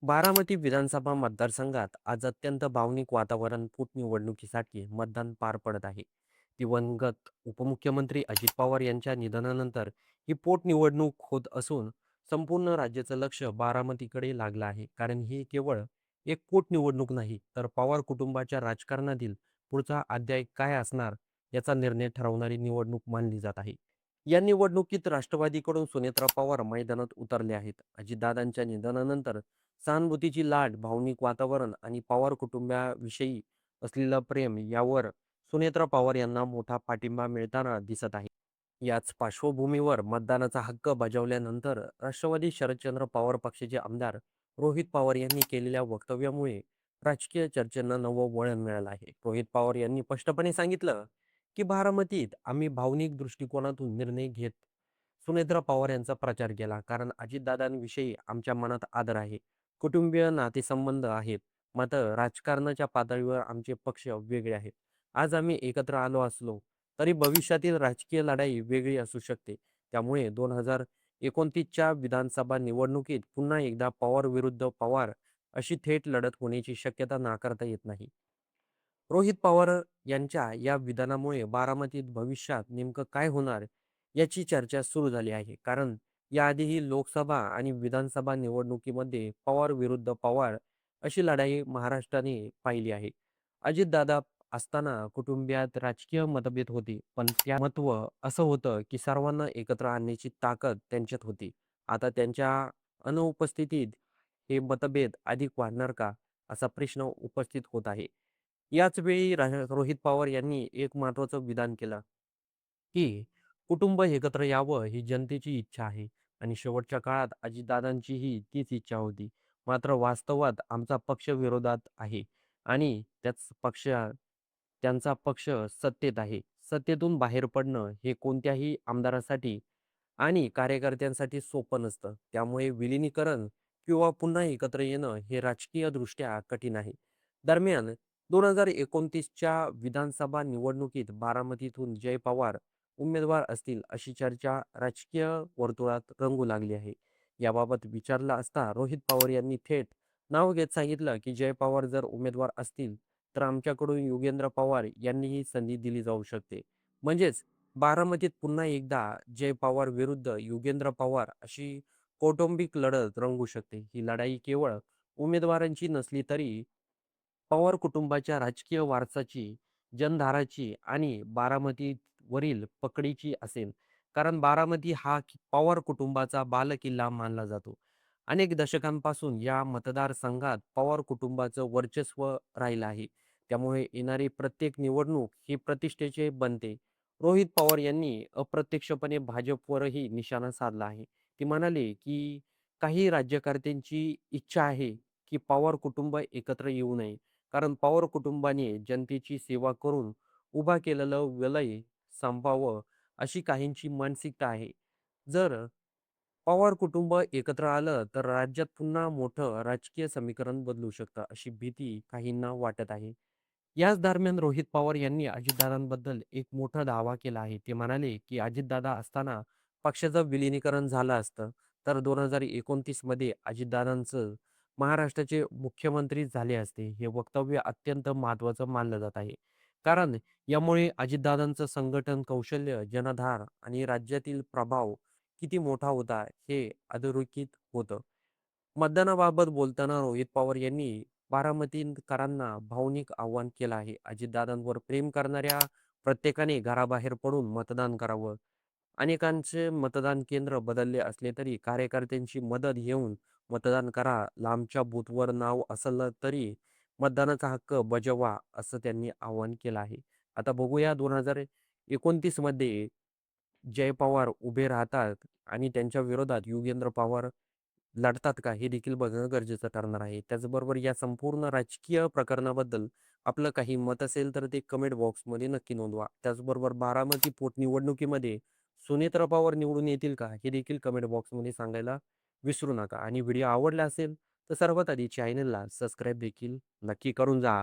बारामती विधानसभा मतदारसंघात आज अत्यंत भावनिक वातावरण पोटनिवडणुकीसाठी मतदान पार पडत आहे. दिवंगत उपमुख्यमंत्री अजित पवार यांच्या निधनानंतर ही पोटनिवडणूक होत असून संपूर्ण राज्याचं लक्ष बारामतीकडे लागलं आहे. कारण ही केवळ एक पोटनिवडणूक नाही, तर पवार कुटुंबाच्या राजकारणातील पुढचा अध्याय काय असणार याचा निर्णय ठरवणारी निवडणूक मानली जात आहे. या निवडणुकीत राष्ट्रवादीकडून सुनेत्रा पवार मैदानात उतरले आहेत. अजितदादांच्या निधनानंतर सहानुभूतीची लाट, भावनिक वातावरण आणि पवार कुटुंबाविषयी असलेलं प्रेम यावर सुनेत्रा पवार यांना मोठा पाठिंबा मिळताना दिसत आहे. याच पार्श्वभूमीवर मतदानाचा हक्क बजावल्यानंतर राष्ट्रवादी शरदचंद्र पवार पक्षाचे आमदार रोहित पवार यांनी केलेल्या वक्तव्यामुळे राजकीय चर्चेला नवं वळण मिळालं आहे. रोहित पवार यांनी स्पष्टपणे सांगितलं की बारामतीत आम्ही भावनिक दृष्टिकोनातून निर्णय घेत सुनेत्रा पवार यांचा प्रचार केला. कारण अजितदादांविषयी आमच्या मनात आदर आहे, कुटुंबीय नातेसंबंध आहेत. मात्र राजकारणाच्या पातळीवर आमचे पक्ष वेगळे आहेत. आज आम्ही एकत्र आलो असलो तरी भविष्यातील राजकीय लढाई वेगळी असू शकते. त्यामुळे 2029च्या विधानसभा निवडणुकीत पुन्हा एकदा पवार विरुद्ध पवार अशी थेट लढत होण्याची शक्यता नाकारता येत नाही. रोहित पवार यांच्या या विधानामुळे बारामतीत भविष्यात नेमकं काय होणार याची चर्चा सुरू झाली आहे. कारण याआधीही लोकसभा आणि विधानसभा निवडणुकीमध्ये पवार विरुद्ध पवार अशी लढाई महाराष्ट्राने पाहिली आहे. अजितदादा असताना कुटुंबियात राजकीय मतभेद होते, पण त्या महत्व असं होतं की सर्वांना एकत्र आणण्याची ताकद त्यांच्यात होती. आता त्यांच्या अनुपस्थितीत हे मतभेद अधिक वाढणार का असा प्रश्न उपस्थित होत आहे. याच वेळी रोहित पवार यांनी एक महत्वाचं विधान केलं की कुटुंब एकत्र यावं ही जनतेची इच्छा आहे आणि शेवटच्या काळात अजितदादांचीही तीच इच्छा होती. मात्र वास्तवात आमचा पक्ष विरोधात आहे आणि त्यांचा पक्ष सत्तेत आहे. सत्तेतून बाहेर पडणं हे कोणत्याही आमदारासाठी आणि कार्यकर्त्यांसाठी सोपं नसतं. त्यामुळे विलिनीकरण किंवा पुन्हा एकत्र येणं हे राजकीयदृष्ट्या कठीण आहे. दरम्यान 2029च्या विधानसभा निवडणुकीत बारामतीतून जय पवार उमेदवार असतील अशी चर्चा राजकीय वर्तुळात रंगू लागली आहे. याबाबत विचारलं असता रोहित पवार यांनी थेट नाव घेत सांगितलं की जय पवार जर उमेदवार असतील तर आमच्याकडून योगेंद्र पवार यांनीही संधी दिली जाऊ शकते. म्हणजेच बारामतीत पुन्हा एकदा जय पवार विरुद्ध योगेंद्र पवार अशी कौटुंबिक लढत रंगू शकते. ही लढाई केवळ उमेदवारांची नसली तरी पवार कुटुंबाच्या राजकीय वारसाची, जनधाराची आणि बारामतीवरील पकडीची असेल. कारण बारामती हा पवार कुटुंबाचा बालेकिल्ला मानला जातो. अनेक दशकांपासून या मतदारसंघात पवार कुटुंबाचं वर्चस्व राहिलं आहे. त्यामुळे येणारी प्रत्येक निवडणूक ही प्रतिष्ठेचे बनते. रोहित पवार यांनी अप्रत्यक्षपणे भाजपवरही निशाणा साधला आहे. ते म्हणाले, की काही राज्यकर्त्यांची इच्छा आहे, की पवार कुटुंब एकत्र येऊ नये. कारण पवार कुटुंबाने जनतेची सेवा करून उभा केलेलं वलय संपवावं अशी काहींची मानसिकता आहे. जर पवार कुटुंब एकत्र आलं तर राज्यात पुन्हा मोठं राजकीय समीकरण बदलू शकतं अशी भीती काहींना वाटत आहे. याच दरम्यान रोहित पवार यांनी अजितदादांबद्दल एक मोठा दावा केला आहे. ते म्हणाले, की अजितदादा असताना पक्षाचं विलिनीकरण झालं असतं, तर 2029 मध्ये अजितदादांचं महाराष्ट्राचे मुख्यमंत्री झाले असते. हे वक्तव्य अत्यंत महत्त्वाचं मानलं जात आहे. कारण यामुळे अजितदादांचं संघटन कौशल्य, जनाधार आणि राज्यातील प्रभाव किती मोठा होता हे अधोरेखित होतं. मतदानाबाबत बोलताना रोहित पवार यांनी बारामतीकरांना भावनिक आव्हान केलं आहे. अजितदादांवर प्रेम करणाऱ्या प्रत्येकाने घराबाहेर पडून मतदान करावं. अनेकांचे मतदान केंद्र बदलले असले तरी कार्यकर्त्यांची मदत घेऊन मतदान करा. लांबच्या बूथवर नाव असलं तरी मतदानाचा हक्क बजावा, असं त्यांनी आवाहन केलं आहे. आता बघूया 2029 मध्ये जय पवार उभे राहतात आणि त्यांच्या विरोधात योगेंद्र पवार लढतात का? हे देखील बघणं गरजेचं ठरणार आहे. त्याचबरोबर या संपूर्ण राजकीय प्रकरणाबद्दल आपलं काही मत असेल तर ते कमेंट बॉक्समध्ये नक्की नोंदवा. त्याचबरोबर बारामती पोटनिवडणुकीमध्ये सुनेत्रा पवार निवडून येतील का? हे देखील कमेंट बॉक्समध्ये सांगायला विसरू नका आणि व्हिडिओ आवडला असेल तर सर्वात आधी चॅनलला सबस्क्राईब देखील नक्की करून जा.